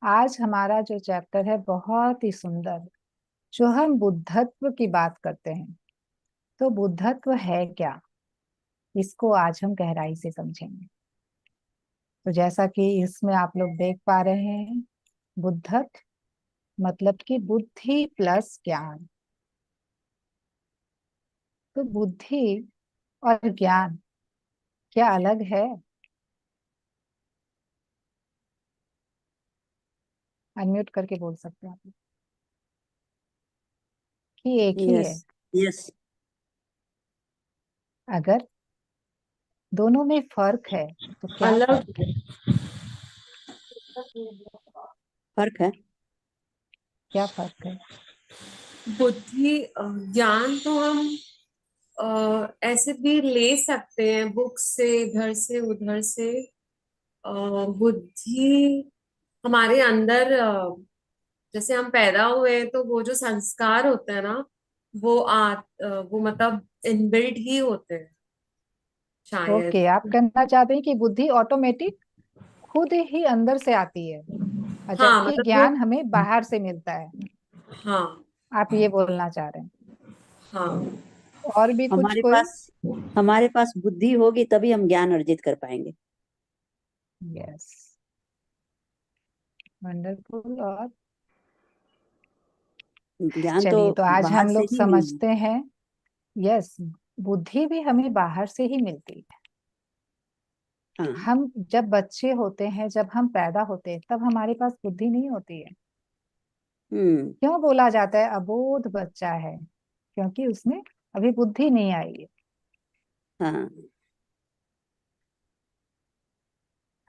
आज हमारा जो चैप्टर है बहुत ही सुंदर। जो हम बुद्धत्व की बात करते हैं, तो बुद्धत्व है क्या, इसको आज हम गहराई से समझेंगे। तो जैसा कि इसमें आप लोग देख पा रहे हैं, बुद्धत्व मतलब कि बुद्धि प्लस ज्ञान। तो बुद्धि और ज्ञान क्या अलग है? अनम्यूट करके बोल सकते हैं आप लोग कि एक ही यस। है। यस। अगर दोनों में फर्क है तो क्या अलग फर्क है? फर्क है। क्या फर्क है? बुद्धि ज्ञान तो हम ऐसे भी ले सकते हैं बुक से, इधर से उधर से। बुद्धि हमारे अंदर जैसे हम पैदा हुए हैं तो वो जो संस्कार होते हैं ना, वो मतलब इनबिल्ट ही होते हैं शायद। ओके, आप कहना चाहते हैं कि बुद्धि ऑटोमेटिक खुद ही अंदर से आती है, और हाँ जबकि मतलब वो। ज्ञान हमें बाहर से मिलता है। हाँ। आप ये बोलना चाह रहे हैं? हाँ। और भी कुछ हमारे कोई? पास हमारे पास बुद्धि होगी तभी हम ज्ञान अर्जित कर पाएंगे। Yes, wonderful. और ज्ञान तो चलिए, तो आज बाहर हम से लोग ही नहीं है। समझते हैं। यस, बुद्धि भी हमें बाहर से ही मिलती है। हाँ। हम जब बच्चे होते हैं, जब हम पैदा होते हैं, तब हमारे पास बुद्धि नहीं होती है। हम्म। क्यों बोला जाता है अबोध बच्चा है? क्योंकि उसमें अभी बुद्धि नहीं आई है। हाँ।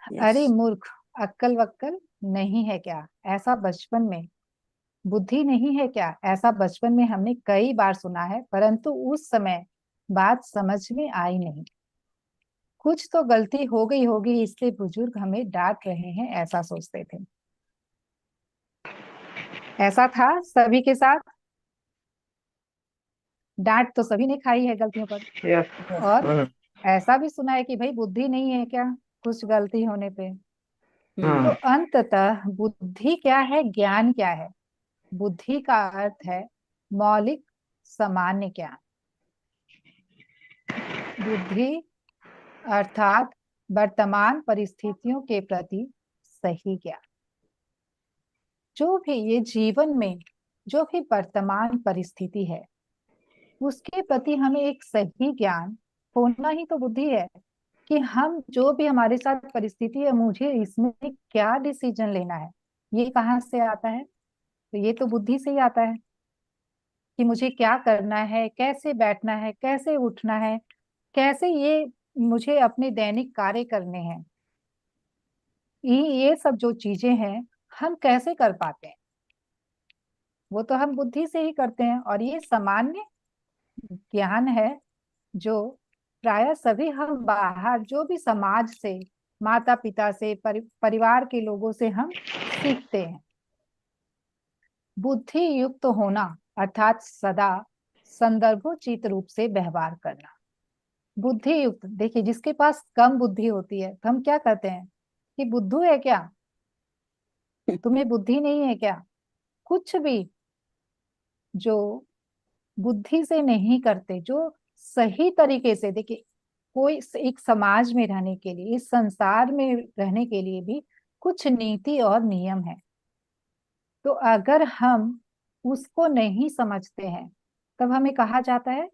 यस। अरे मूर्ख, अक्कल वक्कल नहीं है क्या, ऐसा बचपन में? बुद्धि नहीं है क्या, ऐसा बचपन में हमने कई बार सुना है, परंतु उस समय बात समझ में आई नहीं। कुछ तो गलती हो गई होगी, इसलिए बुजुर्ग हमें डांट रहे हैं, ऐसा सोचते थे। ऐसा था सभी के साथ। डांट तो सभी ने खाई है गलतियों पर। और हम्म। ऐसा भी सुना है कि भाई बुद्धि नहीं है क्या, कुछ गलती होने पे। तो हम्म। अंततः बुद्धि क्या है, ज्ञान क्या है? बुद्धि का अर्थ है मौलिक सामान्य ज्ञान। बुद्धि अर्थात वर्तमान परिस्थितियों के प्रति सही ज्ञान। जो भी ये जीवन में जो भी वर्तमान परिस्थिति है, उसके प्रति हमें एक सही ज्ञान होना ही तो बुद्धि है। कि हम जो भी हमारे साथ परिस्थिति है, मुझे इसमें क्या डिसीजन लेना है, ये कहाँ से आता है? तो ये तो बुद्धि से ही आता है कि मुझे क्या करना है, कैसे बैठना है, कैसे उठना है, कैसे ये मुझे अपने दैनिक कार्य करने हैं। ये सब जो चीजें हैं, हम कैसे कर पाते हैं? वो तो हम बुद्धि से ही करते हैं। और ये सामान्य ज्ञान है जो प्राय सभी हम बाहर जो भी समाज से, माता पिता से, परिवार के लोगों से हम सीखते हैं। बुद्धि युक्त होना अर्थात सदा संदर्भोचित रूप से व्यवहार करना। बुद्धि युक्त, देखिए जिसके पास कम बुद्धि होती है, तो हम क्या कहते हैं कि बुद्धू है क्या, तुम्हें बुद्धि नहीं है क्या? कुछ भी जो बुद्धि से नहीं करते, जो सही तरीके से, देखिए कोई एक समाज में रहने के लिए, इस संसार में रहने के लिए भी कुछ नीति और नियम है। तो अगर हम उसको नहीं समझते हैं, तब हमें कहा जाता है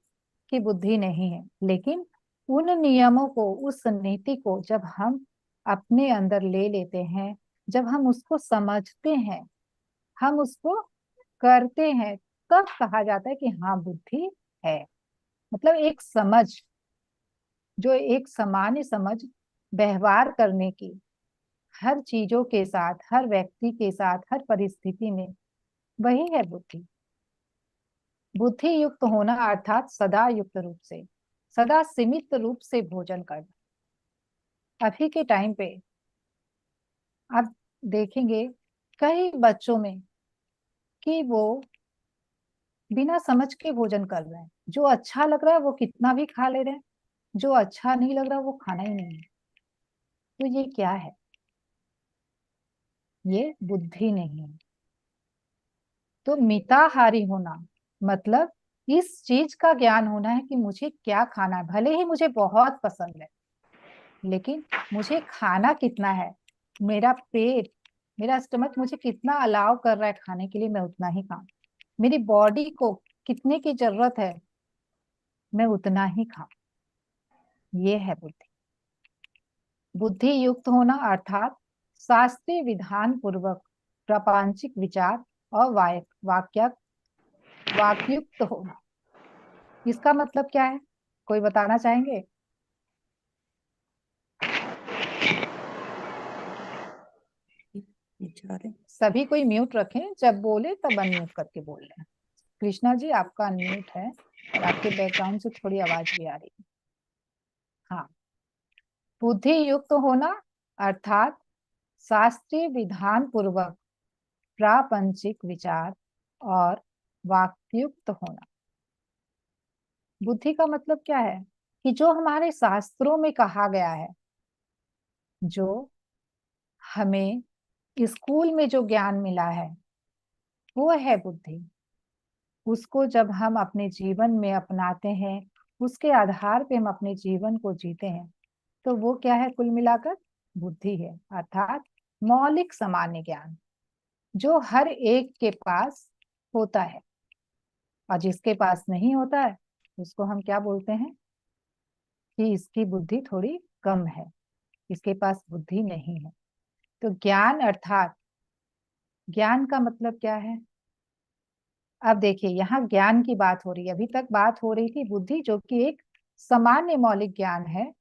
कि बुद्धि नहीं है। लेकिन उन नियमों को, उस नीति को जब हम अपने अंदर ले लेते हैं, जब हम उसको समझते हैं, हम उसको करते हैं, तब कहा जाता है कि हाँ बुद्धि है। मतलब एक समझ, जो एक सामान्य समझ व्यवहार करने की, हर चीजों के साथ, हर व्यक्ति के साथ, हर परिस्थिति में, वही है बुद्धि। बुद्धि युक्त होना अर्थात सदा युक्त रूप से, सदा सीमित रूप से भोजन करना। अभी के टाइम पे आप देखेंगे कई बच्चों में कि वो बिना समझ के भोजन कर रहे हैं। जो अच्छा लग रहा है वो कितना भी खा ले रहे हैं, जो अच्छा नहीं लग रहा वो खाना ही नहीं है। तो ये क्या है? ये बुद्धि नहीं है। तो मिताहारी होना मतलब इस चीज का ज्ञान होना है कि मुझे क्या खाना है। भले ही मुझे बहुत पसंद है, लेकिन मुझे खाना कितना है, मेरा पेट, मेरा स्टमक मुझे कितना अलाउ कर रहा है खाने के लिए, मैं उतना ही खाऊं। मेरी बॉडी को कितने की जरूरत है, मैं उतना ही खाऊं। ये है बुद्धि। बुद्धि युक्त होना अर्थात शास्त्रीय विधान पूर्वक प्रापंचिक विचार और वाक्युक्त होना। इसका मतलब क्या है, कोई बताना चाहेंगे? विचार है। सभी कोई म्यूट रखें, जब बोले तब अनम्यूट करके बोल रहे हैं। कृष्णा जी आपका अनम्यूट है और आपके बैकग्राउंड से थोड़ी आवाज भी आ रही है। हाँ, बुद्धि युक्त होना अर्थात शास्त्रीय विधान पूर्वक प्रापंचिक विचार और वाक्युक्त होना। बुद्धि का मतलब क्या है कि जो हमारे शास्त्रों में कहा गया है, जो हमें स्कूल में जो ज्ञान मिला है, वो है बुद्धि। उसको जब हम अपने जीवन में अपनाते हैं, उसके आधार पे हम अपने जीवन को जीते हैं, तो वो क्या है, कुल मिलाकर बुद्धि है। अर्थात मौलिक सामान्य ज्ञान जो हर एक के पास होता है, और जिसके पास नहीं होता है उसको हम क्या बोलते हैं कि इसकी बुद्धि थोड़ी कम है, इसके पास बुद्धि नहीं है। तो ज्ञान अर्थात, ज्ञान का मतलब क्या है? अब देखिए, यहाँ ज्ञान की बात हो रही है, अभी तक बात हो रही थी बुद्धि, जो कि एक सामान्य मौलिक ज्ञान है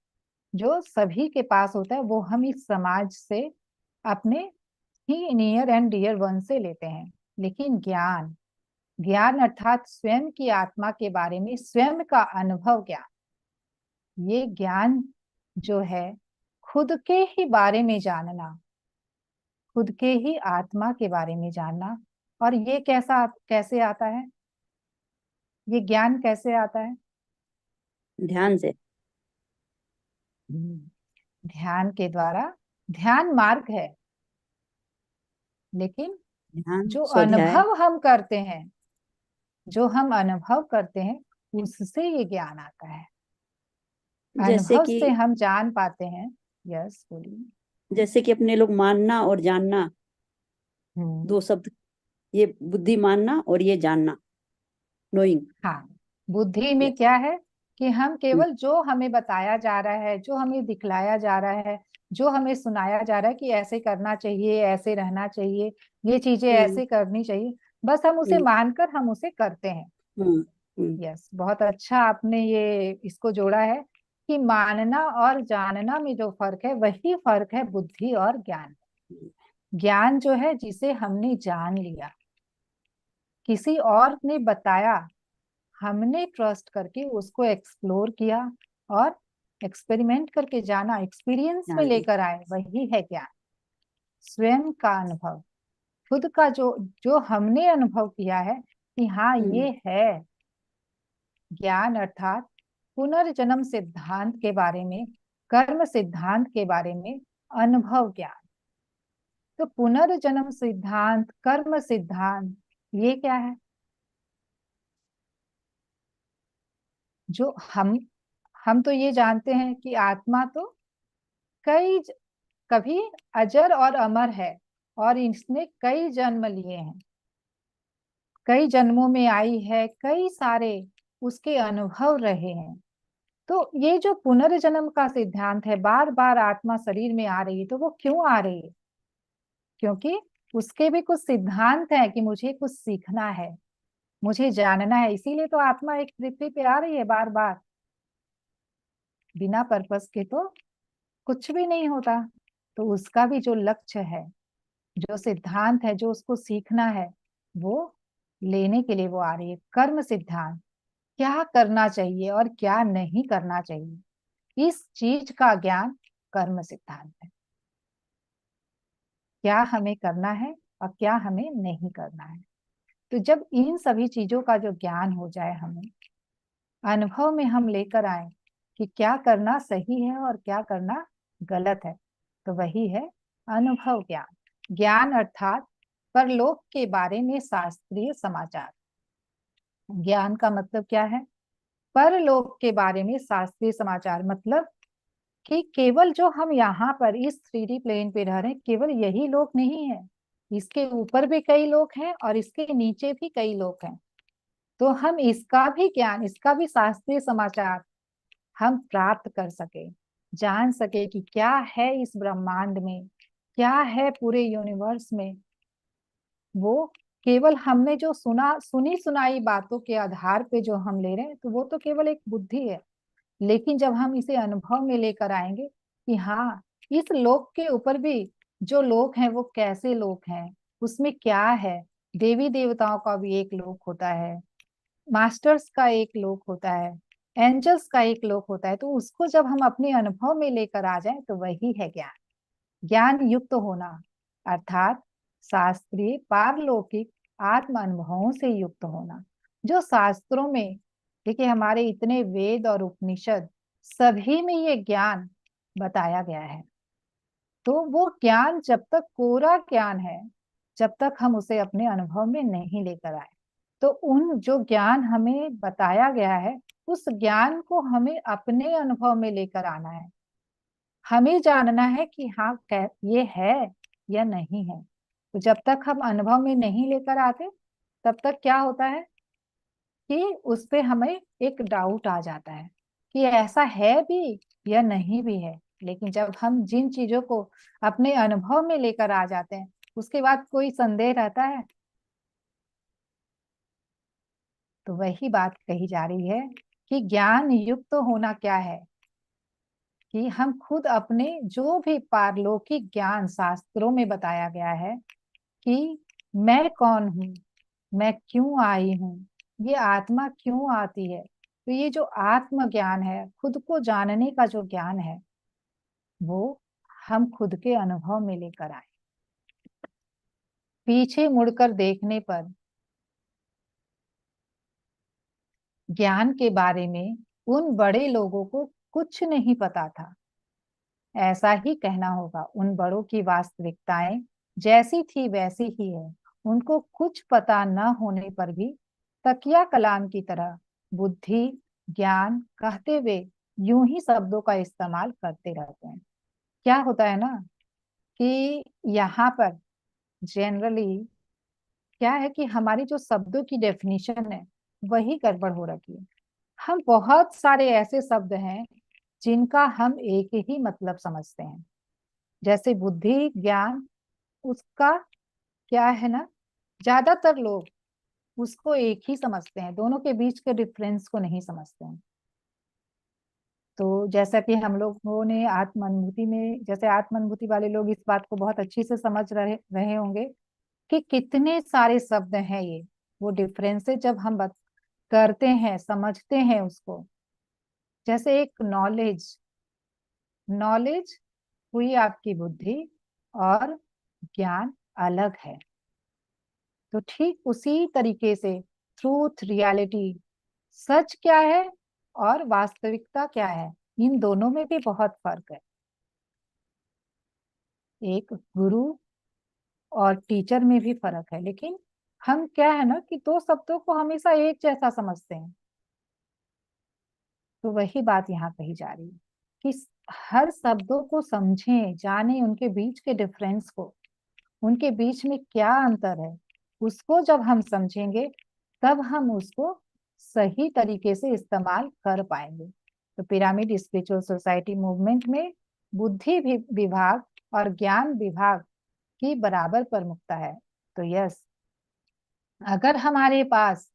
जो सभी के पास होता है। वो हम इस समाज से, अपने ही नियर एंड डियर वन से लेते हैं। लेकिन ज्ञान, ज्ञान अर्थात स्वयं की आत्मा के बारे में, स्वयं का अनुभव ज्ञान। ये ज्ञान जो है, खुद के ही बारे में जानना, खुद के ही आत्मा के बारे में जानना। और ये कैसे आता है, ये ज्ञान कैसे आता है? ध्यान से। ध्यान के द्वारा। ध्यान मार्ग है, लेकिन ध्यान जो स्वाध्याय। अनुभव हम करते हैं, जो हम अनुभव करते हैं, उससे ये ज्ञान आता है। जैसे अनुभव कि से हम जान पाते हैं। यस, बोलिए। जैसे कि अपने लोग मानना और जानना, हम्म। दो शब्द। ये बुद्धि मानना और ये जानना, नोइंग। हाँ, बुद्धि में यस। क्या है कि हम केवल जो हमें बताया जा रहा है, जो हमें दिखलाया जा रहा है, जो हमें सुनाया जा रहा है कि ऐसे करना चाहिए, ऐसे रहना चाहिए, ये चीजें हम्म। ऐसे करनी चाहिए, बस हम उसे हम्म। मानकर हम उसे करते हैं। हम्म। हम्म। यस, बहुत अच्छा आपने ये इसको जोड़ा है कि मानना और जानना में जो फर्क है, वही फर्क है बुद्धि और ज्ञान। ज्ञान जो है जिसे हमने जान लिया, किसी और ने बताया, हमने ट्रस्ट करके उसको एक्सप्लोर किया और एक्सपेरिमेंट करके जाना, एक्सपीरियंस में जान ली। लेकर आए, वही है ज्ञान। स्वयं का अनुभव, खुद का जो जो हमने अनुभव किया है कि हाँ हम्म। ये है। ज्ञान अर्थात पुनर्जन्म सिद्धांत के बारे में, कर्म सिद्धांत के बारे में अनुभव ज्ञान। तो पुनर्जन्म सिद्धांत, कर्म सिद्धांत, ये क्या है? जो हम तो ये जानते हैं कि आत्मा तो कभी अजर और अमर है, और इसने कई जन्म लिए हैं, कई जन्मों में आई है, कई सारे उसके अनुभव रहे हैं। तो ये जो पुनर्जन्म का सिद्धांत है, बार बार आत्मा शरीर में आ रही है, तो वो क्यों आ रही है? क्योंकि उसके भी कुछ सिद्धांत हैं कि मुझे कुछ सीखना है, मुझे जानना है। इसीलिए तो आत्मा एक पृथ्वी पे आ रही है बार बार। बिना पर्पस के तो कुछ भी नहीं होता। तो उसका भी जो लक्ष्य है, जो सिद्धांत है, जो उसको सीखना है, वो लेने के लिए वो आ रही है। कर्म सिद्धांत, क्या करना चाहिए और क्या नहीं करना चाहिए, इस चीज का ज्ञान कर्म सिद्धांत है। क्या हमें करना है और क्या हमें नहीं करना है। तो जब इन सभी चीजों का जो ज्ञान हो जाए, हमें अनुभव में हम लेकर आए कि क्या करना सही है और क्या करना गलत है, तो वही है अनुभव ज्ञान। ज्ञान अर्थात परलोक के बारे में शास्त्रीय समाचार। ज्ञान का मतलब क्या है? परलोक के बारे में शास्त्रीय समाचार, मतलब कि केवल जो हम यहाँ पर इस 3D प्लेन पे रह रहे हैं, केवल यही लोक नहीं है, इसके ऊपर भी कई लोक हैं और इसके नीचे भी कई लोक हैं। तो हम इसका भी ज्ञान, इसका भी शास्त्रीय समाचार हम प्राप्त कर सके, जान सके कि क्या है इस ब्रह्मांड में, क्या है पूरे यूनिवर्स में। वो केवल हमने जो सुनी सुनाई बातों के आधार पे जो हम ले रहे हैं, तो वो तो केवल एक बुद्धि है। लेकिन जब हम इसे अनुभव में लेकर आएंगे कि हाँ, इस लोक के ऊपर भी जो लोक हैं वो कैसे लोक हैं, उसमें क्या है, देवी देवताओं का भी एक लोक होता है, मास्टर्स का एक लोक होता है, एंजल्स का एक लोक होता है, तो उसको जब हम अपने अनुभव में लेकर आ जाएं तो वही है ज्ञान। ज्ञान युक्त होना अर्थात शास्त्रीय पारलौकिक आत्म अनुभवों से युक्त होना। जो शास्त्रों में, देखिए हमारे इतने वेद और उपनिषद सभी में ये ज्ञान बताया गया है। तो वो ज्ञान जब तक कोरा ज्ञान है, जब तक हम उसे अपने अनुभव में नहीं लेकर आए, तो उन जो ज्ञान हमें बताया गया है, उस ज्ञान को हमें अपने अनुभव में लेकर आना है। हमें जानना है कि हाँ ये है या नहीं है। तो जब तक हम अनुभव में नहीं लेकर आते, तब तक क्या होता है कि उस पे हमें एक डाउट आ जाता है कि ऐसा है भी या नहीं भी है। लेकिन जब हम जिन चीजों को अपने अनुभव में लेकर आ जाते हैं, उसके बाद कोई संदेह रहता है? तो वही बात कही जा रही है कि ज्ञान युक्त होना क्या है, कि हम खुद अपने जो भी पारलौकिक ज्ञान शास्त्रों में बताया गया है कि मैं कौन हूँ, मैं क्यों आई हूँ, ये आत्मा क्यों आती है, तो ये जो आत्म ज्ञान है, खुद को जानने का जो ज्ञान है, वो हम खुद के अनुभव में लेकर आए। पीछे मुड़कर देखने पर ज्ञान के बारे में उन बड़े लोगों को कुछ नहीं पता था। ऐसा ही कहना होगा, उन बड़ों की वास्तविकताएं जैसी थी वैसी ही है। उनको कुछ पता न होने पर भी तकिया कलाम की तरह बुद्धि ज्ञान कहते हुए यूं ही शब्दों का इस्तेमाल करते रहते हैं। क्या होता है ना कि यहाँ पर जनरली क्या है कि हमारी जो शब्दों की डेफिनेशन है वही गड़बड़ हो रखी है। हम बहुत सारे ऐसे शब्द हैं जिनका हम एक ही मतलब समझते हैं। जैसे बुद्धि ज्ञान, उसका क्या है ना, ज्यादातर लोग उसको एक ही समझते हैं, दोनों के बीच के डिफरेंस को नहीं समझते हैं। तो जैसा कि हम लोगों ने आत्म अनुभूति में, जैसे आत्म अनुभूति वाले लोग इस बात को बहुत अच्छी से समझ रहे रहे होंगे कि कितने सारे शब्द हैं ये, वो डिफरेंसेस जब हम करते हैं, समझते हैं उसको। जैसे एक नॉलेज, नॉलेज हुई आपकी बुद्धि और ज्ञान अलग है। तो ठीक उसी तरीके से ट्रूथ रियलिटी, सच क्या है और वास्तविकता क्या है, इन दोनों में भी बहुत फर्क है। एक गुरु और टीचर में भी फर्क है, लेकिन हम क्या है ना कि दो शब्दों को हमेशा एक जैसा समझते हैं। तो वही बात यहाँ कही जा रही है कि हर शब्दों को समझें, जानें, उनके बीच के डिफरेंस को, उनके बीच में क्या अंतर है, उसको जब हम समझेंगे तब हम उसको सही तरीके से इस्तेमाल कर पाएंगे। तो पिरामिड स्पिरिचुअल सोसाइटी मूवमेंट में बुद्धि विभाग और ज्ञान विभाग की बराबर प्रमुखता है। तो यस, अगर हमारे पास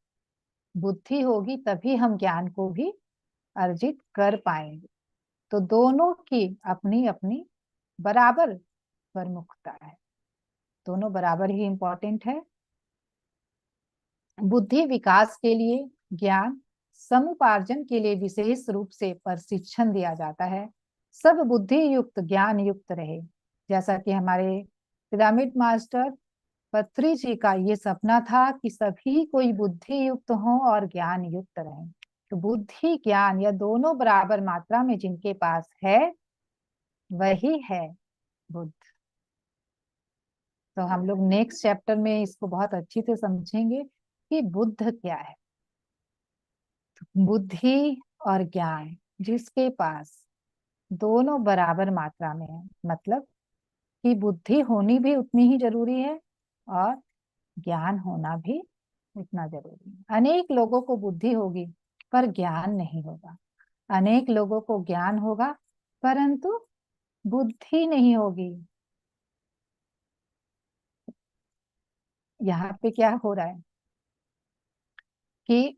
बुद्धि होगी तभी हम ज्ञान को भी अर्जित कर पाएंगे। तो दोनों की अपनी अपनी बराबर प्रमुखता है, दोनों बराबर ही इंपॉर्टेंट है। बुद्धि विकास के लिए ज्ञान समुपार्जन के लिए विशेष रूप से प्रशिक्षण दिया जाता है। सब बुद्धि युक्त ज्ञान युक्त रहे। जैसा कि हमारे पिरामिड मास्टर पत्री जी का ये सपना था कि सभी कोई बुद्धि युक्त हो और ज्ञान युक्त रहे। तो बुद्धि ज्ञान या दोनों बराबर मात्रा में जिनके पास है, वही है बुद्ध। तो हम लोग नेक्स्ट चैप्टर में इसको बहुत अच्छी से समझेंगे कि बुद्ध क्या है। बुद्धि और ज्ञान जिसके पास दोनों बराबर मात्रा में है, मतलब कि बुद्धि होनी भी उतनी ही जरूरी है और ज्ञान होना भी उतना जरूरी है। अनेक लोगों को बुद्धि होगी पर ज्ञान नहीं होगा, अनेक लोगों को ज्ञान होगा परंतु बुद्धि नहीं होगी। यहाँ पे क्या हो रहा है कि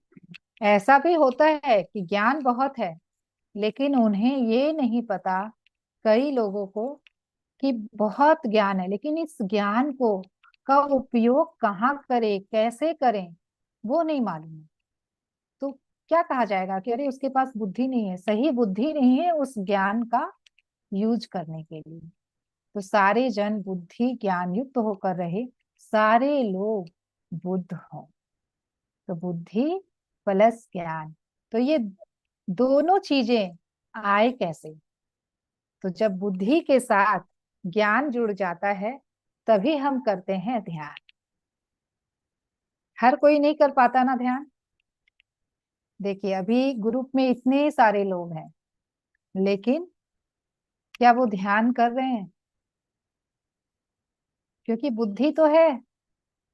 ऐसा भी होता है कि ज्ञान बहुत है लेकिन उन्हें ये नहीं पता, कई लोगों को, कि बहुत ज्ञान है लेकिन इस ज्ञान को का उपयोग कहाँ करें, कैसे करें, वो नहीं मालूम है। तो क्या कहा जाएगा कि अरे उसके पास बुद्धि नहीं है, सही बुद्धि नहीं है उस ज्ञान का यूज करने के लिए। तो सारे जन बुद्धि ज्ञान युक्त होकर रहे, सारे लोग बुद्ध हों। तो बुद्धि प्लस ज्ञान, तो ये दोनों चीजें आए कैसे? तो जब बुद्धि के साथ ज्ञान जुड़ जाता है तभी हम करते हैं ध्यान। हर कोई नहीं कर पाता ना ध्यान। देखिए अभी ग्रुप में इतने सारे लोग हैं लेकिन क्या वो ध्यान कर रहे हैं? क्योंकि बुद्धि तो है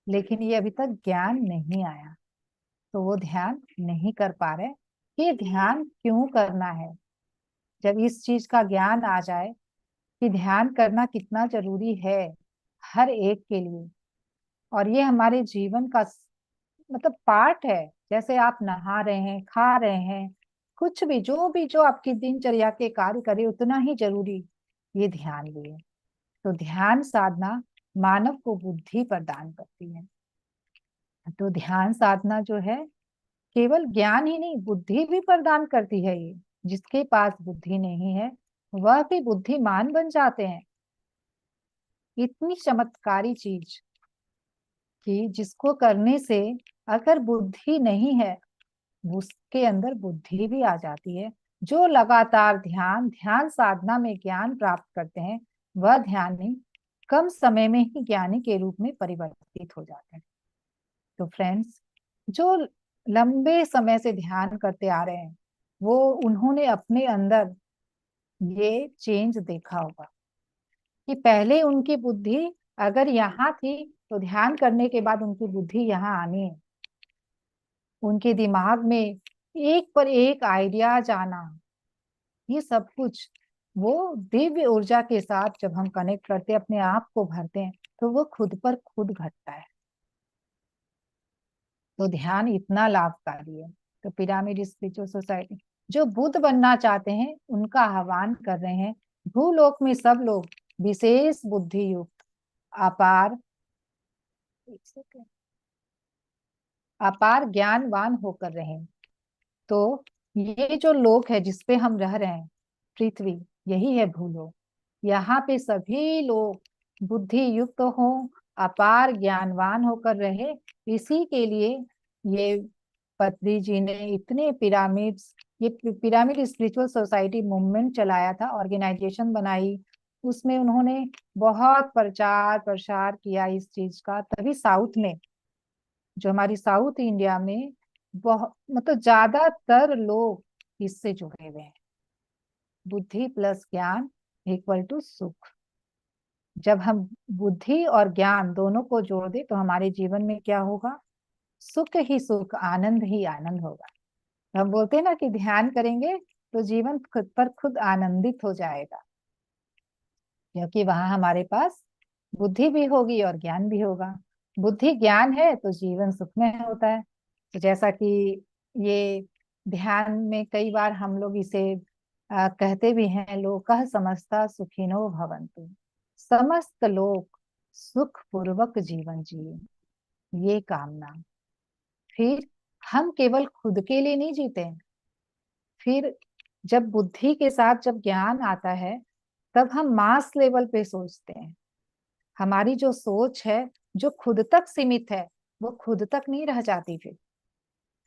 लेकिन ये अभी तक ज्ञान नहीं आया, तो वो ध्यान नहीं कर पा रहे। ये ध्यान क्यों करना है? जब इस चीज का ज्ञान आ जाए कि ध्यान करना कितना जरूरी है हर एक के लिए, और ये हमारे जीवन का मतलब पार्ट है। जैसे आप नहा रहे हैं, खा रहे हैं, कुछ भी जो आपकी दिनचर्या के कार्य करे उतना ही जरूरी ये ध्यान भी है। तो ध्यान साधना मानव को बुद्धि प्रदान करती है। तो ध्यान साधना जो है केवल ज्ञान ही नहीं बुद्धि भी प्रदान करती है। ये जिसके पास बुद्धि नहीं है वह भी बुद्धिमान बन जाते हैं। इतनी चमत्कारी चीज कि जिसको करने से अगर बुद्धि नहीं है उसके अंदर बुद्धि भी आ जाती है। जो लगातार ध्यान ध्यान साधना में ज्ञान प्राप्त करते हैं वह ध्यानी कम समय में ही ज्ञानी के रूप में परिवर्तित हो जाते हैं। तो फ्रेंड्स, जो लंबे समय से ध्यान करते आ रहे हैं वो उन्होंने अपने अंदर ये चेंज देखा होगा कि पहले उनकी बुद्धि अगर यहाँ थी तो ध्यान करने के बाद उनकी बुद्धि यहाँ आनी है। उनके दिमाग में एक पर एक आइडिया जाना, ये सब कुछ वो दिव्य ऊर्जा के साथ जब हम कनेक्ट करते हैं, अपने आप को भरते हैं, तो वो खुद पर खुद घटता है। तो ध्यान इतना लाभकारी है। तो पिरामिड स्पिरिचुअल सोसाइटी जो बुद्ध बनना चाहते हैं उनका आह्वान कर रहे हैं, भूलोक में सब लोग विशेष बुद्धि युक्त अपार अपार ज्ञानवान होकर रहे। तो ये जो लोक है जिसपे हम रह रहे हैं, पृथ्वी, यही है भूलोक। यहाँ पे सभी लोग बुद्धि युक्त हों, अपार ज्ञानवान होकर रहे। इसी के लिए ये पत्री जी ने इतने पिरामिड्स, ये पिरामिड स्पिरिचुअल सोसाइटी मूवमेंट चलाया था, ऑर्गेनाइजेशन बनाई, उसमें उन्होंने बहुत प्रचार प्रसार किया इस चीज का। तभी साउथ में, जो हमारी साउथ इंडिया में बहुत मतलब ज्यादातर लोग इससे जुड़े हुए हैं। बुद्धि प्लस ज्ञान इक्वल टू सुख। जब हम बुद्धि और ज्ञान दोनों को जोड़ दे तो हमारे जीवन में क्या होगा? सुख ही सुख, आनंद ही आनंद होगा। तो हम बोलते हैं ना कि ध्यान करेंगे तो जीवन खुद पर खुद आनंदित हो जाएगा, क्योंकि वहां हमारे पास बुद्धि भी होगी और ज्ञान भी होगा। बुद्धि ज्ञान है तो जीवन सुखमय होता है। तो जैसा कि ये ध्यान में कई बार हम लोग इसे कहते भी हैं, लोकः समस्ता सुखिनो भवन्तु, समस्त लोग सुख पूर्वक जीवन जिए, ये कामना। फिर हम केवल खुद के लिए नहीं जीते हैं। फिर जब बुद्धि के साथ जब ज्ञान आता है तब हम मास लेवल पे सोचते हैं। हमारी जो सोच है जो खुद तक सीमित है वो खुद तक नहीं रह जाती।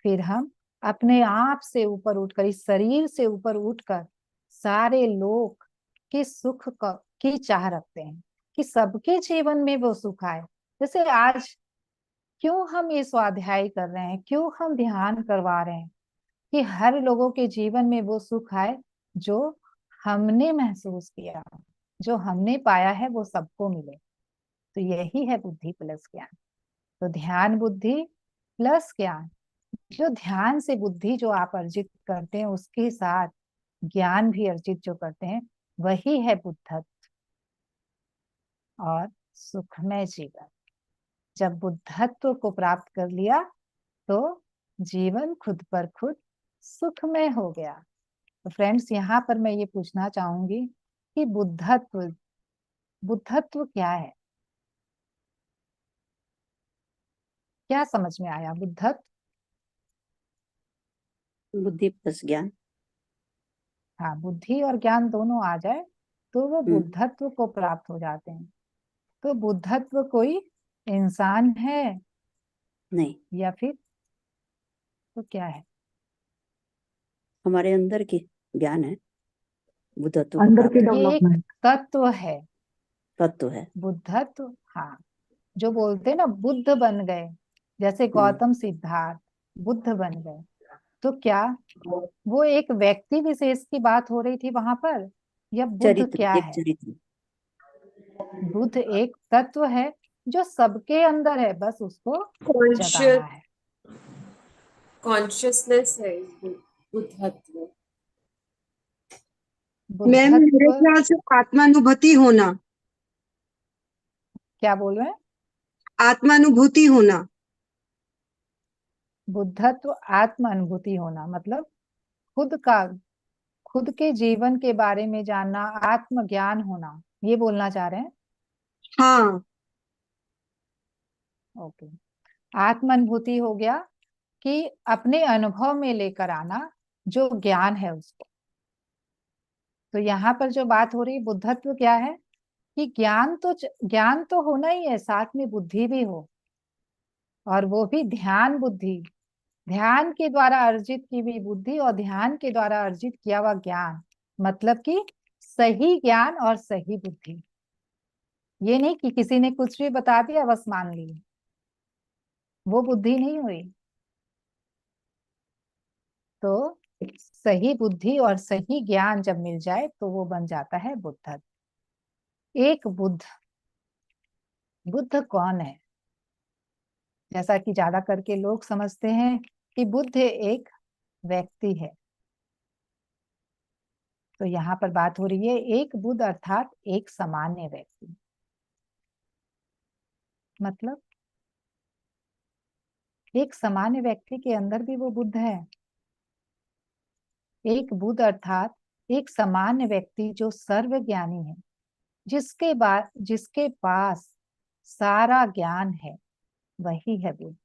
फिर हम अपने आप से ऊपर उठकर, इस शरीर से ऊपर उठकर सारे लोग के सुख की चाह रखते हैं। कि सबके जीवन में वो सुख आए। जैसे आज क्यों हम ये स्वाध्याय कर रहे हैं, क्यों हम ध्यान करवा रहे हैं, कि हर लोगों के जीवन में वो सुख आए जो हमने महसूस किया, जो हमने पाया है, वो सबको मिले। तो यही है बुद्धि प्लस ज्ञान। तो ध्यान बुद्धि प्लस ज्ञान, जो ध्यान से बुद्धि जो आप अर्जित करते हैं उसके साथ ज्ञान भी अर्जित जो करते हैं, वही है बुद्धत्व और सुखमय जीवन। जब बुद्धत्व को प्राप्त कर लिया तो जीवन खुद पर खुद सुखमय हो गया। तो फ्रेंड्स, यहाँ पर मैं ये पूछना चाहूंगी कि बुद्धत्व बुद्धत्व क्या है? क्या समझ में आया बुद्धत्व? बुद्धि प्लस ज्ञान। हाँ, बुद्धि और ज्ञान दोनों आ जाए तो वो हम्म। बुद्धत्व को प्राप्त हो जाते हैं। तो बुद्धत्व कोई इंसान है नहीं, या फिर तो क्या है? हमारे अंदर की ज्ञान है, बुद्धत्व को अंदर प्राप्त की कर। ये एक डेवलपमेंट। तत्व है तत्व है। बुद्धत्व। हाँ, जो बोलते हैं ना बुद्ध बन गए, जैसे गौतम सिद्धार्थ बुद्ध बन गए, तो क्या वो एक व्यक्ति विशेष की बात हो रही थी वहां पर, या बुद्ध चरित्र, क्या एक है? चरित्र। बुद्ध एक तत्व है जो सबके अंदर है, बस उसको जगाना कॉन्शियस है। कॉन्शियसनेस है बुद्धत्व। मैम, मेरे बुद्धत्व ख्याल से आत्मानुभूति होना। क्या बोल रहे हैं? आत्मानुभूति होना। बुद्धत्व आत्म अनुभूति होना मतलब खुद का, खुद के जीवन के बारे में जानना, आत्म ज्ञान होना, ये बोलना चाह रहे हैं? हाँ। ओके। आत्म अनुभूति हो गया कि अपने अनुभव में लेकर आना जो ज्ञान है उसको। तो यहाँ पर जो बात हो रही है बुद्धत्व क्या है, कि ज्ञान तो होना ही है, साथ में बुद्धि भी हो, और वो भी ध्यान बुद्धि, ध्यान के द्वारा अर्जित की हुई बुद्धि और ध्यान के द्वारा अर्जित किया हुआ ज्ञान, मतलब कि सही ज्ञान और सही बुद्धि। ये नहीं कि किसी ने कुछ भी बता दिया बस मान ली, वो बुद्धि नहीं हुई। तो सही बुद्धि और सही ज्ञान जब मिल जाए तो वो बन जाता है बुद्धत्व। एक बुद्ध, बुद्ध कौन है? जैसा कि ज्यादा करके लोग समझते हैं कि बुद्ध एक व्यक्ति है, तो यहाँ पर बात हो रही है एक बुद्ध अर्थात एक सामान्य व्यक्ति। मतलब एक सामान्य व्यक्ति के अंदर भी वो बुद्ध है। एक बुद्ध अर्थात एक सामान्य व्यक्ति जो सर्वज्ञानी है, जिसके पास सारा ज्ञान है, वही है बुद्ध।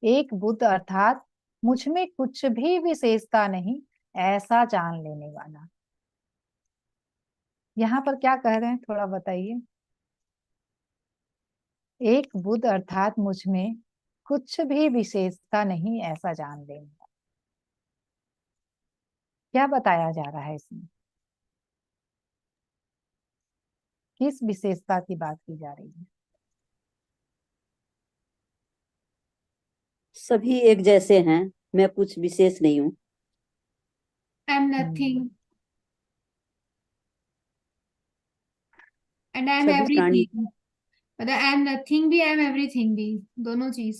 एक बुद्ध अर्थात मुझ में कुछ भी विशेषता नहीं, ऐसा जान लेने वाला। यहाँ पर क्या कह रहे हैं थोड़ा बताइए? एक बुद्ध अर्थात मुझ में कुछ भी विशेषता नहीं, ऐसा जान लेने वाला। क्या बताया जा रहा है इसमें? किस विशेषता की बात की जा रही है? सभी एक जैसे हैं, मैं कुछ विशेष नहीं हूँ। I am nothing and I am सभी प्राणी। everything. मतलब I am nothing भी I am everything भी, दोनों चीज।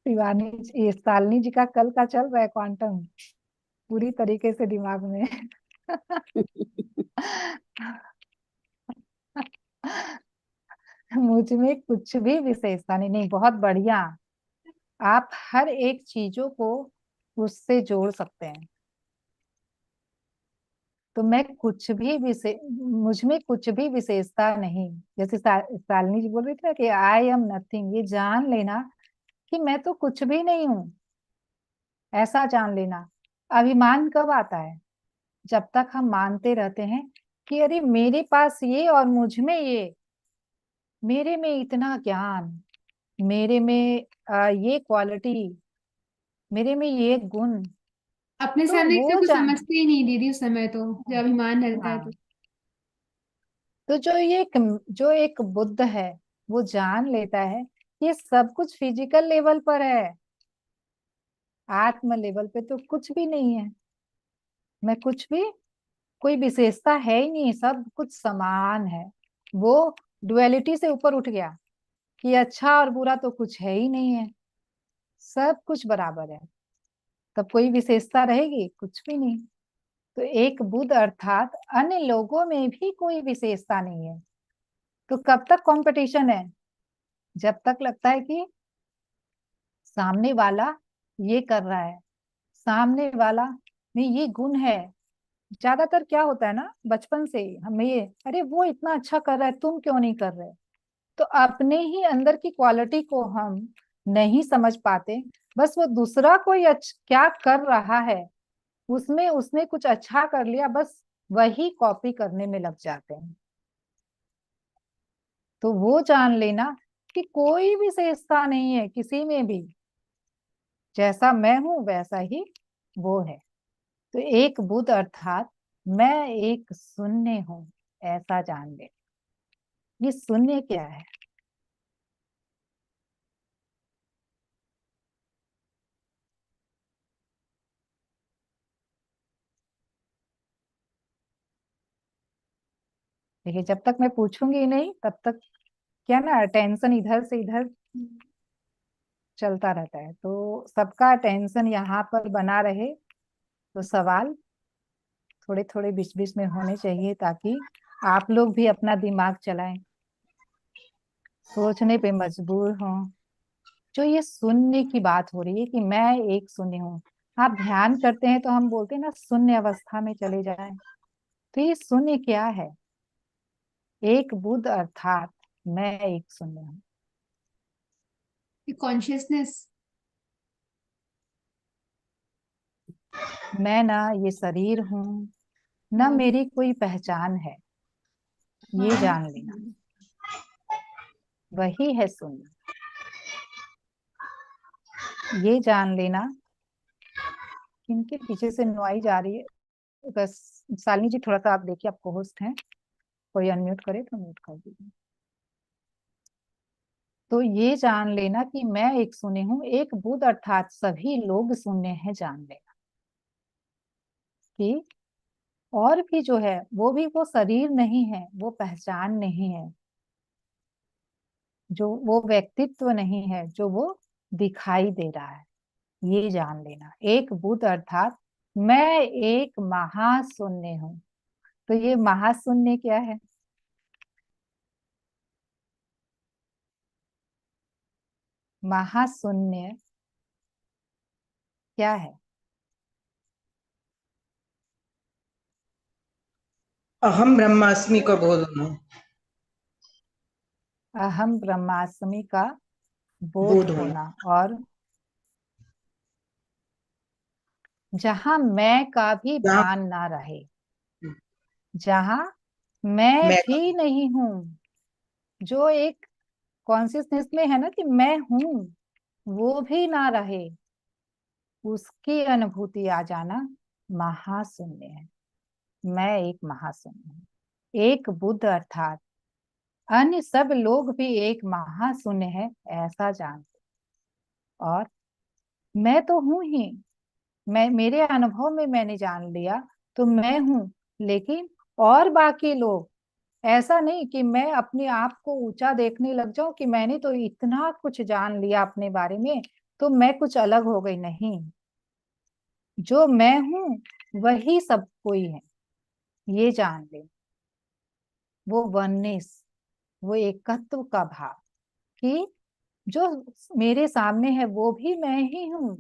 शिवानी ये शालिनी जी का कल का चल रहा है क्वांटम पूरी तरीके से दिमाग में। मुझ में कुछ भी विशेषता नहीं। नहीं, बहुत बढ़िया। आप हर एक चीजों को उससे जोड़ सकते हैं। तो मैं कुछ भी मुझ में कुछ भी विशेषता नहीं, जैसे शालिनी जी बोल रही थी ना कि आई एम नथिंग, ये जान लेना कि मैं तो कुछ भी नहीं हूं, ऐसा जान लेना। अभिमान कब आता है? जब तक हम मानते रहते हैं कि अरे मेरे पास ये और मुझ में ये, मेरे में इतना ज्ञान, मेरे में ये क्वालिटी, मेरे में ये गुण। अपने तो सामने किसी वो को जान समझते ही नहीं दीदी उस समय, तो जब अभिमान रहता है हाँ, तो। तो जो एक बुद्ध है वो जान लेता है कि ये सब कुछ फिजिकल लेवल पर है, आत्म लेवल पे तो कुछ भी नहीं है, मैं कुछ भी, कोई विशेषता है ही नहीं, सब कुछ समान है। वो डुअलिटी से ऊपर उठ गया कि अच्छा और बुरा तो कुछ है ही नहीं है, सब कुछ बराबर है। तब कोई विशेषता रहेगी? कुछ भी नहीं। तो एक बुद्ध अर्थात अन्य लोगों में भी कोई विशेषता नहीं है। तो कब तक कंपटीशन है? जब तक लगता है कि सामने वाला ये कर रहा है, सामने वाला में ये गुण है। ज्यादातर क्या होता है ना, बचपन से ही हमें ये, अरे वो इतना अच्छा कर रहा है, तुम क्यों नहीं कर रहे? तो अपने ही अंदर की क्वालिटी को हम नहीं समझ पाते। बस वो दूसरा कोई क्या कर रहा है, उसमें उसने कुछ अच्छा कर लिया, बस वही कॉपी करने में लग जाते हैं। तो वो जान लेना कि कोई विशेषता नहीं है किसी में भी, जैसा मैं हूं वैसा ही वो है। तो एक बुद्ध अर्थात मैं एक शून्य हूं, ऐसा जान ले। ये शून्य क्या है? देखिए, जब तक मैं पूछूंगी नहीं तब तक क्या ना, टेंशन इधर से इधर चलता रहता है। तो सबका अटेंशन यहाँ पर बना रहे, तो सवाल थोड़े थोड़े बीच बीच में होने चाहिए, ताकि आप लोग भी अपना दिमाग चलाएं, सोचने पे मजबूर हों। जो ये शून्य की बात हो रही है कि मैं एक शून्य हूँ, आप ध्यान करते हैं तो हम बोलते हैं ना शून्य अवस्था में चले जाएं। तो ये शून्य क्या है? एक बुद्ध अर्थात मैं एक शून्य हूँ। कॉन्शियसनेस। मैं ना ये शरीर हूँ, ना मेरी कोई पहचान है, ये जान लेना, वही है शून्य। ये जान लेना। किनके पीछे से नॉइज आ रही है? बस शालिनी जी थोड़ा सा आप देखिए, आप होस्ट हैं, कोई अनम्यूट करे तो म्यूट कर दीजिए। तो ये जान लेना कि मैं एक शून्य हूँ, एक बुद्ध अर्थात सभी लोग शून्य है, जान लेना कि और भी जो है वो शरीर नहीं है, वो पहचान नहीं है, जो वो व्यक्तित्व नहीं है जो वो दिखाई दे रहा है। ये जान लेना, एक बुद्ध अर्थात मैं एक महाशून्य हूँ। तो ये महाशून्य क्या है? महाशून्य क्या है? अहम ब्रह्मास्मि का बोध होना। अहम ब्रह्मास्मि का बोध बोध होना। होना। और जहां मैं का भी जहाँ भान ना रहे, जहां मैं मैं भी नहीं हूं, जो एक कॉन्शियसनेस में है ना कि मैं हूं, वो भी ना रहे, उसकी अनुभूति आ जाना महाशून्य है। मैं एक महाशून्य हूँ, एक बुद्ध अर्थात अन्य सब लोग भी एक महाशून्य है, ऐसा जानते। और मैं तो हूं ही, मैं, मेरे अनुभव में मैंने जान लिया तो मैं हूं। लेकिन और बाकी लोग, ऐसा नहीं कि मैं अपने आप को ऊंचा देखने लग जाऊं कि मैंने तो इतना कुछ जान लिया अपने बारे में, तो मैं कुछ अलग हो गई। नहीं, जो मैं हूं वही सब कोई है, ये जान ले। वो वननेस, वो एकत्व का भाव कि जो मेरे सामने है वो भी मैं ही हूँ,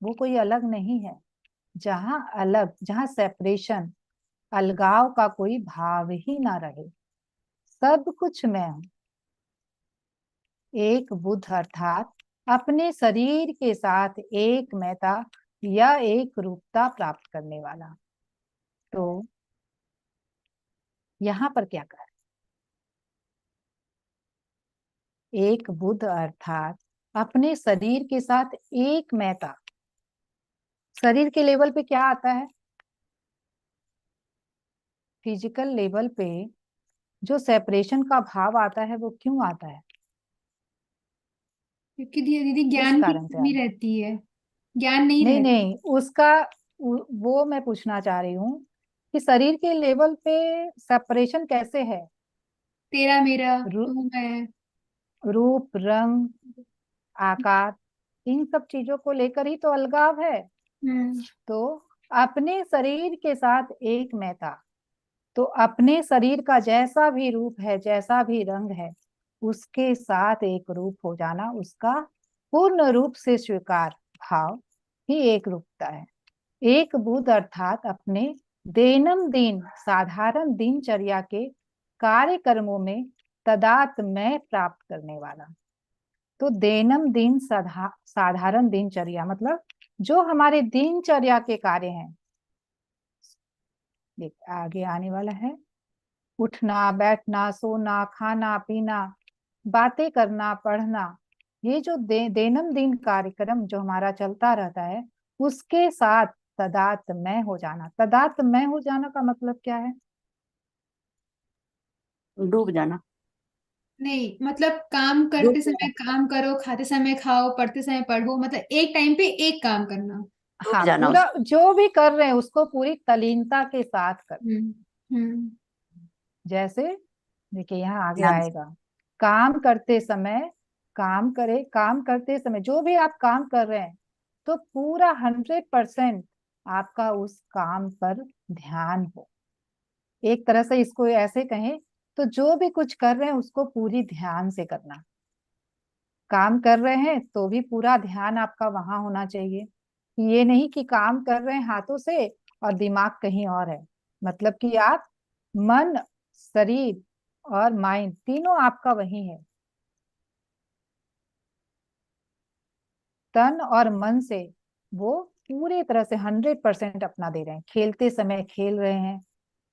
वो कोई अलग नहीं है। जहां अलग, जहां सेपरेशन, अलगाव का कोई भाव ही ना रहे, सब कुछ मैं हूं। एक बुद्ध अर्थात अपने शरीर के साथ एक महता या एक रूपता प्राप्त करने वाला। तो यहाँ पर क्या कर, एक बुद्ध अर्थात अपने शरीर के साथ एक महता। शरीर के लेवल पे क्या आता है? फिजिकल लेवल पे जो सेपरेशन का भाव आता है वो क्यों आता है? क्योंकि दीदी किस ज्ञान की कारण से कमी आता है? रहती है, ज्ञान नहीं नहीं रहता। नहीं, उसका वो मैं पूछना चाह रही हूँ कि शरीर के लेवल पे सेपरेशन कैसे है? तेरा मेरा, रू, तू मैं। रूप, रंग, आकार, इन सब चीजों को लेकर ही तो अलगाव है। हम्म। तो अपने शरीर के साथ एक मैं था, तो अपने शरीर का जैसा भी रूप है, जैसा भी रंग है, उसके साथ एक रूप हो जाना, उसका पूर्ण रूप से स्वीकार भाव ही एक रूपता है। एक बुद्ध अर्थात अपने दैनंदिन साधारण दिनचर्या के कार्यक्रमों में तदात्म्य प्राप्त करने वाला। तो दैनंदिन साधारण दिनचर्या मतलब जो हमारे दिनचर्या के कार्य हैं, देख आगे आने वाला है, उठना, बैठना, सोना, खाना पीना, बातें करना, पढ़ना, ये जो दैनंदिन कार्यक्रम जो हमारा चलता रहता है, उसके साथ तदात्म्य हो जाना। तदात्म्य हो जाना का मतलब क्या है? डूब जाना। नहीं मतलब काम डूब करते जाना। समय काम करो, खाते समय खाओ, पढ़ते समय पढ़ो, मतलब एक टाइम पे एक काम करना। डूब हाँ, जाना पूरा जो भी कर रहे हैं उसको पूरी तल्लीनता के साथ कर। हम्म। हम्म। जैसे देखिए यहाँ आगे ध्यान से। आएगा, काम करते समय, काम करते समय जो भी आप काम कर रहे हैं, तो पूरा 100% आपका उस काम पर ध्यान हो। एक तरह से इसको ऐसे कहें तो जो भी कुछ कर रहे हैं उसको पूरी ध्यान से करना। काम कर रहे हैं तो भी पूरा ध्यान आपका वहां होना चाहिए। ये नहीं कि काम कर रहे हैं हाथों से और दिमाग कहीं और है। मतलब कि आप मन, शरीर और माइंड तीनों आपका वही है। तन और मन से वो पूरी तरह से 100% अपना दे रहे हैं, खेलते समय खेल रहे हैं।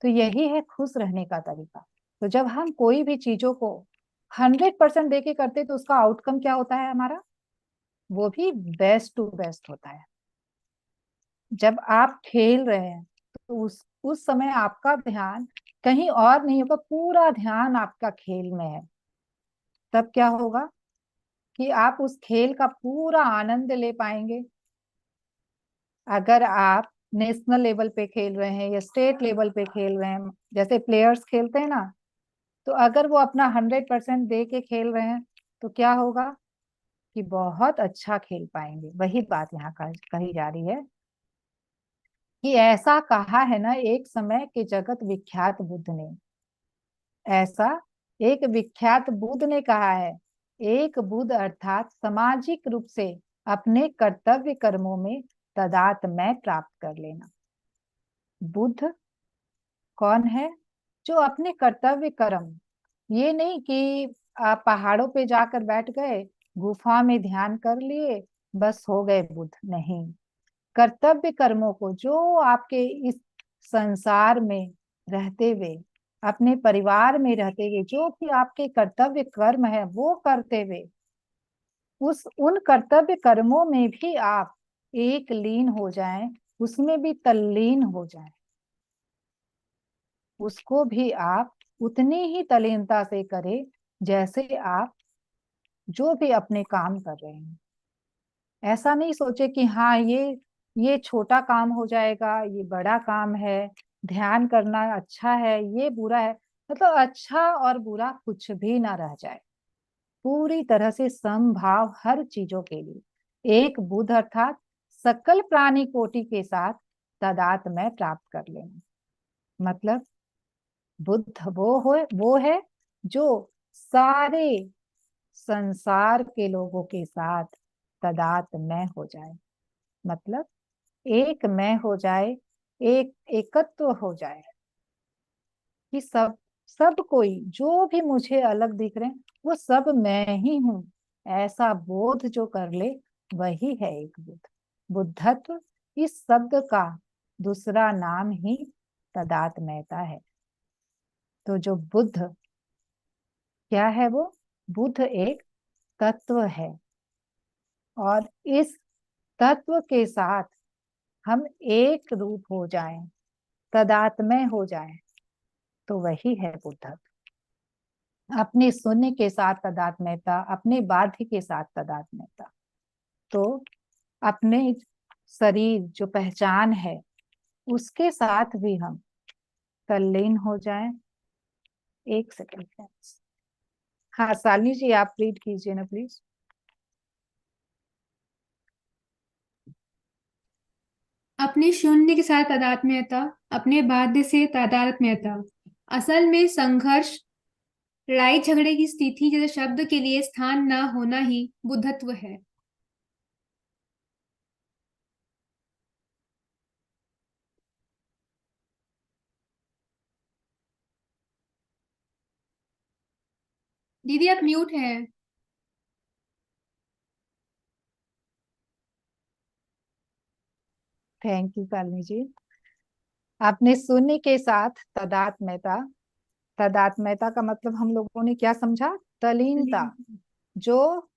तो यही है खुश रहने का तरीका। तो जब हम कोई भी चीजों को 100% दे के करते तो उसका आउटकम क्या होता है हमारा? वो भी बेस्ट टू बेस्ट होता है। जब आप खेल रहे हैं तो उस समय आपका ध्यान कहीं और नहीं होगा, पूरा ध्यान आपका खेल में है। तब क्या होगा कि आप उस खेल का पूरा आनंद ले पाएंगे। अगर आप नेशनल लेवल पे खेल रहे हैं या स्टेट लेवल पे खेल रहे हैं, जैसे प्लेयर्स खेलते हैं ना, तो अगर वो अपना 100% दे के खेल रहे हैं तो क्या होगा कि बहुत अच्छा खेल पाएंगे। वही बात यहाँ कही जा रही है कि ऐसा कहा है ना एक समय के जगत विख्यात बुद्ध ने। ऐसा एक विख्यात बुद्ध ने कहा है, एक बुद्ध अर्थात सामाजिक रूप से अपने कर्तव्य कर्मों में तदात्म्य प्राप्त कर लेना। बुद्ध कौन है? जो अपने कर्तव्य कर्म, ये नहीं कि आप पहाड़ों पे जाकर बैठ गए, गुफा में ध्यान कर लिए, बस हो गए बुद्ध। नहीं, कर्तव्य कर्मों को जो आपके इस संसार में रहते हुए, अपने परिवार में रहते हुए जो भी आपके कर्तव्य कर्म है वो करते हुए, उस उन कर्तव्य कर्मों में भी आप एक लीन हो जाएं, उसमें भी तल्लीन हो जाएं। उसको भी आप उतनी ही तल्लीनता से करें जैसे आप जो भी अपने काम कर रहे हैं। ऐसा नहीं सोचे कि हाँ ये छोटा काम हो जाएगा, ये बड़ा काम है, ध्यान करना अच्छा है, ये बुरा है। मतलब अच्छा और बुरा कुछ भी ना रह जाए, पूरी तरह से समभाव हर चीजों के लिए एक बुद्ध अर्थात सकल प्राणी कोटि के साथ तादात्म्य प्राप्त कर लेना। मतलब बुद्ध वो है जो सारे संसार के लोगों के साथ तादात्म्य हो जाए। मतलब एक मैं हो जाए, एक एकत्व हो जाए कि सब कोई जो भी मुझे अलग दिख रहे हैं वो सब मैं ही हूँ। ऐसा बोध जो कर ले वही है एक बुद्ध। बुद्धत्व इस शब्द का दूसरा नाम ही तदात्म्यता है। तो जो बुद्ध क्या है? वो बुद्ध एक तत्व है, और इस तत्व के साथ हम एक रूप हो जाएं, तदात्म्य हो जाएं, तो वही है बुद्धत्व। अपने शून्य के साथ तादात्म्यता, अपने बाध्य के साथ तादात्म्यता। तो अपने शरीर जो पहचान है उसके साथ भी हम तल्लीन हो जाएं। एक सेकंड फ्रेंड्स। हाँ शालिनी जी, आप रीड कीजिए ना प्लीज। अपने शून्य के साथ तादात्म्यता, अपने बाध्य से तादात्म्यता। असल में संघर्ष, लड़ाई झगड़े की स्थिति जैसे शब्द के लिए स्थान न होना ही बुद्धत्व है। दीदी आप म्यूट हैं। थैंक यू शालिनी जी। अपने शून्य के साथ तादात्म्यता, तादात्म्यता का मतलब हम लोगों ने क्या समझा? तल्लीनता। जो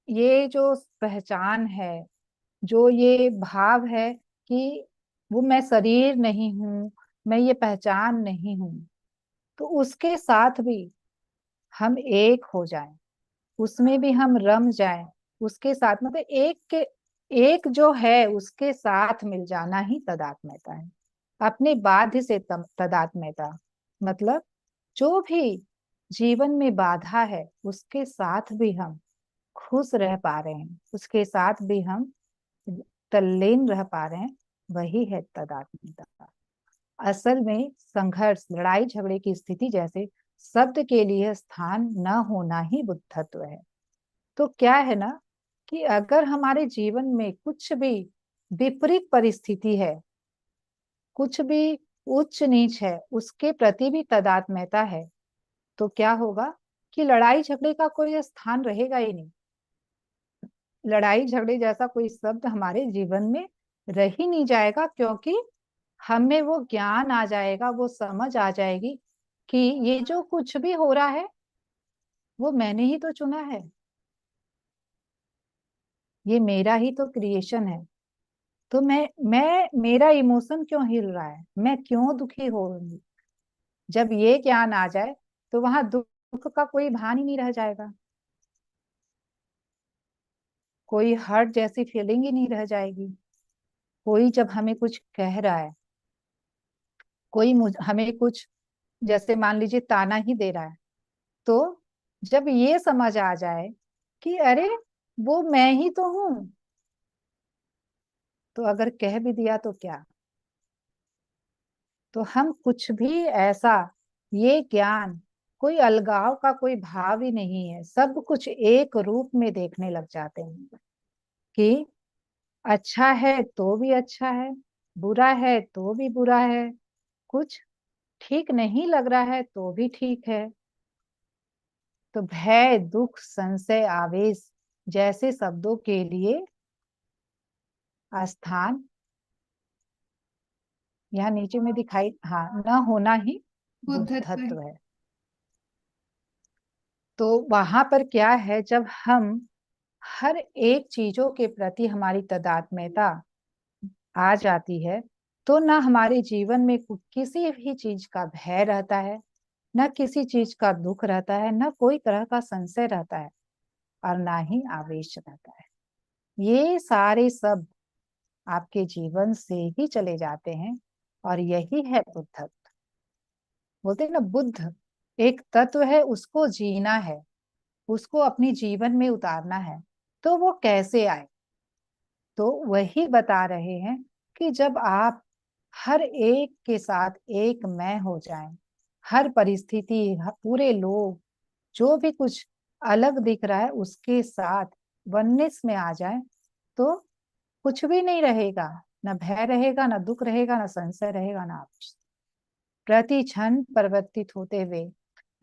ये जो पहचान है, जो ये भाव है कि वो मैं शरीर नहीं हूँ, मैं ये पहचान नहीं हूँ, तो उसके साथ भी हम एक हो जाएं, उसमें भी हम रम जाएं, उसके साथ मतलब एक के एक जो है उसके साथ मिल जाना ही तादात्म्यता है। अपने बाध्य से तादात्म्यता मतलब जो भी जीवन में बाधा है उसके साथ भी हम खुश रह पा रहे हैं, उसके साथ भी हम तल्लीन रह पा रहे हैं, वही है तादात्म्यता। असल में संघर्ष, लड़ाई झगड़े की स्थिति जैसे शब्द के लिए स्थान न होना ही बुद्धत्व है। तो क्या है ना कि अगर हमारे जीवन में कुछ भी विपरीत परिस्थिति है, कुछ भी उच्च नीच है, उसके प्रति भी तादात्म्यता है, तो क्या होगा कि लड़ाई झगड़े का कोई स्थान रहेगा ही नहीं। लड़ाई झगड़े जैसा कोई शब्द हमारे जीवन में रह ही नहीं जाएगा, क्योंकि हमें वो ज्ञान आ जाएगा, वो समझ आ जाएगी कि ये जो कुछ भी हो रहा है वो मैंने ही तो चुना है, ये मेरा ही तो क्रिएशन है। तो मैं मेरा इमोशन क्यों हिल रहा है, मैं क्यों दुखी हो रही हूँ? जब ये ज्ञान आ जाए तो वहां दुख का कोई भान ही नहीं रह जाएगा, कोई हर्ट जैसी फीलिंग ही नहीं रह जाएगी। कोई जब हमें कुछ कह रहा है, कोई हमें कुछ जैसे मान लीजिए ताना ही दे रहा है, तो जब ये समझ आ जाए कि अरे वो मैं ही तो हूं, तो अगर कह भी दिया तो क्या, तो हम कुछ भी ऐसा, ये ज्ञान कोई अलगाव का कोई भाव ही नहीं है, सब कुछ एक रूप में देखने लग जाते हैं कि अच्छा है तो भी अच्छा है, बुरा है तो भी बुरा है, कुछ ठीक नहीं लग रहा है तो भी ठीक है। तो भय, दुख, संशय, आवेश जैसे शब्दों के लिए स्थान यहाँ नीचे में दिखाई, हाँ, न होना ही बुद्धत्व है। बुद्धत्व है। तो वहां पर क्या है, जब हम हर एक चीजों के प्रति हमारी तादात्म्यता आ जाती है, तो ना हमारे जीवन में किसी भी चीज का भय रहता है, न किसी चीज का दुख रहता है, न कोई तरह का संशय रहता है, और ना ही आवेश रहता है। ये सारे सब आपके जीवन से ही चले जाते हैं, और यही है बुद्धत्व। बोलते हैं ना, बुद्ध एक तत्व है, उसको जीना है, उसको अपनी जीवन में उतारना है। तो वो कैसे आए? तो वही बता रहे हैं कि जब आप हर एक के साथ एक मैं हो जाएं, हर परिस्थिति, पूरे लोग, जो भी कुछ अलग दिख रहा है उसके साथ वननेस में आ जाएं, तो कुछ भी नहीं रहेगा, ना भय रहेगा, ना दुख रहेगा, ना संशय रहेगा, ना आवेश। प्रति क्षण परिवर्तित होते हुए,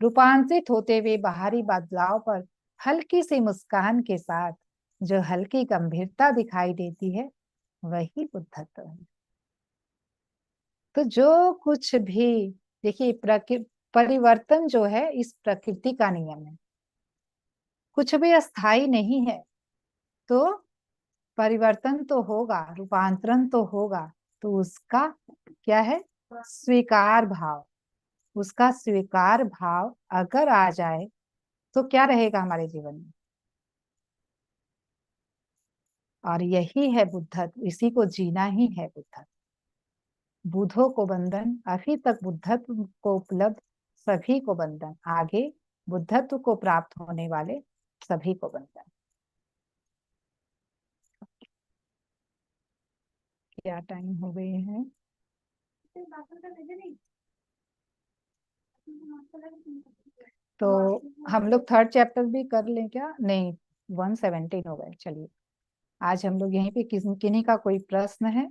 रूपांतरित होते हुए बाहरी बदलाव पर हल्की सी मुस्कान के साथ जो हल्की गंभीरता दिखाई देती है, वही बुद्धत्व है। तो जो कुछ भी, देखिए परिवर्तन जो है इस प्रकृति का नियम है, कुछ भी अस्थाई नहीं है, तो परिवर्तन तो होगा, रूपांतरण तो होगा, तो उसका क्या है? स्वीकार भाव, उसका स्वीकार भाव अगर आ जाए तो क्या रहेगा हमारे जीवन में। और यही है बुद्धत्व, इसी को जीना ही है बुद्धत्व। बुद्धों को बंधन, अभी तक बुद्धत्व को उपलब्ध सभी को बंधन, आगे बुद्धत्व को प्राप्त होने वाले सभी को बंधन। क्या टाइम हो गए हैं? तो हम लोग थर्ड चैप्टर भी कर लें क्या? नहीं, 117 हो गए। चलिए आज हम लोग यहीं पे किन्हीं का कोई प्रश्न है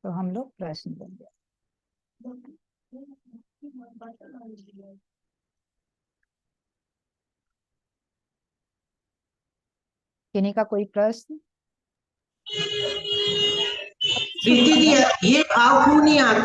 तो हम लोग प्रश्न देंगे। किन्हीं का कोई प्रश्न? प्रीति जी, ये भाव क्यों नहीं आता?